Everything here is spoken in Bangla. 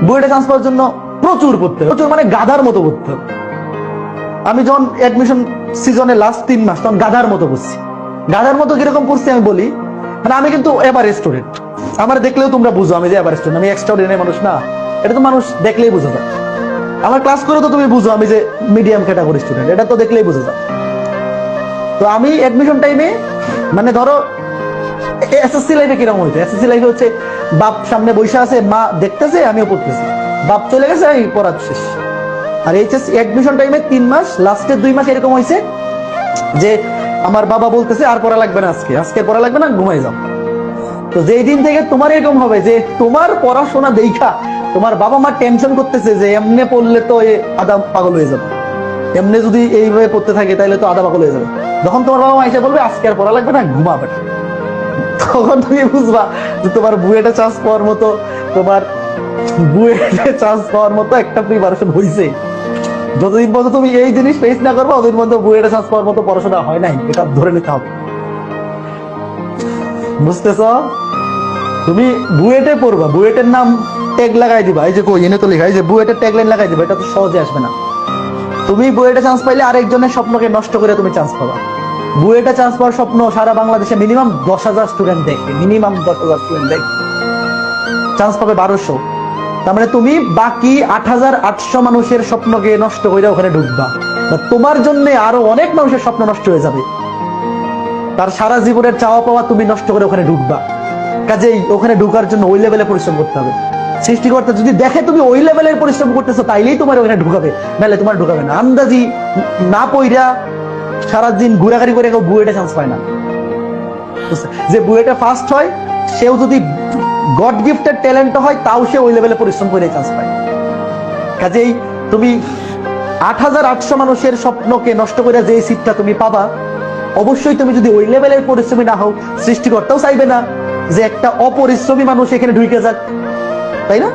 বুয়েটে চান্স পাওয়ার জন্য প্রচুর পড়তে হবে, প্রচুর মানে গাধার মতো পড়তে হবে। আমি যখন অ্যাডমিশন সিজনে লাস্ট 3 মাস তখন গাধার মতো পড়ছি। গাধার মতো কিরকম পড়ছি আমি বলি, মানে আমি কিন্তু এভারেজ স্টুডেন্ট, আমার দেখলেও তোমরা বুঝো আমি যে এভারেজ স্টুডেন্ট, আমি এক্সট্রাঅর্ডিনারি মানুষ না, এটা তো মানুষ দেখলেই বোঝা যায়। আমার ক্লাস করে তো তুমি বুঝো আমি যে মিডিয়াম ক্যাটাগরি স্টুডেন্ট, এটা তো দেখলেই বোঝা যায়। তো আমি অ্যাডমিশন টাইমে মানে ধরো এসএসসি লাইফে কিরকম হইতো, এসএসসি লাইফে হচ্ছে বাপ সামনে বসে আছে, মা দেখতেছে, আমিও পড়তেছি, বাপ চলে গেছে, আমি পড়া শেষ। আর এইচএসসি অ্যাডমিশন টাইমে 3 মাস, লাস্টের 2 মাস এরকম হয়েছে যে আমার বাবা বলতেছে আর পড়া লাগবে না, আজকে পড়া লাগবে না, ঘুমাই যাও। তো যেই দিন থেকে তোমার এরকম হবে যে তোমার পড়াশোনা দেখা তোমার বাবা মা টেনশন করতেছে যে এমনি পড়লে তো আধা পাগল হয়ে যাবে, এমনি যদি এইভাবে পড়তে থাকে তাহলে তো আধা পাগল হয়ে যাবে, যখন তোমার বাবা মা এসে বলবে আজকে আর পড়া লাগবে না, ঘুমাবে, তখন তুমি বুঝবা যে তোমার বুয়েটে চান্স পাওয়ার মতো, তোমার বুয়েটে চান্স পাওয়ার মতো একটা প্রিপারেশন হয়েছে। যতদিন পর্যন্ত তুমি এই জিনিস ফেস না করবো ততদিন পর্যন্ত বুয়েটে চান্স পাওয়ার মতো পড়াশোনা হয় নাই, এটা ধরে নিতে হবে। বুঝতেছ? তুমি বুয়েটে পড়বা, বুয়েটের নাম ট্যাগ লাগাই দিবা, এই যে কই এনে তো লেখা, এই যে বুয়েটের ট্যাগ লাইন লাগাই দিবা, এটা তো সহজে আসবে না। তুমি বুয়েটে চান্স পাইলে আরেকজনের স্বপ্নকে নষ্ট করে তুমি চান্স পাবা। বুয়েটে চান্স পাওয়ার স্বপ্ন সারা বাংলাদেশে মিনিমাম 10,000 স্টুডেন্ট দেখে, মিনিমাম 10,000 স্টুডেন্ট দেখে, চান্স পাবে 1200। তার মানে তুমি বাকি 8,800 মানুষের স্বপ্নকে নষ্ট করে ওখানে ঢুকবা, তোমার জন্য আরো অনেক মানুষের স্বপ্ন নষ্ট হয়ে যাবে, তার সারা জীবনের চাওয়া পাওয়া তুমি নষ্ট করে ওখানে ঢুকবা। কাজেই ওখানে ঢুকার জন্য ওই লেভেলে পরিশ্রম করতে হবে। সৃষ্টিকর্তা যদি দেখে তুমি ওই লেভেলের পরিশ্রম করতেছো তাইলেই তোমার ওখানে ঢুকাবে, নাহলে তোমার ঢুকাবে না। আন্দাজি না পইরা সারাদিন ঘোরাঘুরি করে কেউ বুয়েটে চান্স পায় না। যে বুয়েটে ফার্স্ট হয় সেও যদি গড গিফটেড ট্যালেন্ট হয় তাও সে ওই লেভেলে পরিশ্রম করে চান্স পায়। কাজেই তুমি 8,800 মানুষের স্বপ্নকে নষ্ট করে যে সিটটা তুমি পাবা, অবশ্যই তুমি যদি ওই লেভেলের পরিশ্রমী না হও, সৃষ্টিকর্তাও চাইবে না যে একটা অপরিশ্রমী মানুষ এখানে ঢুকে যাক, তাই না?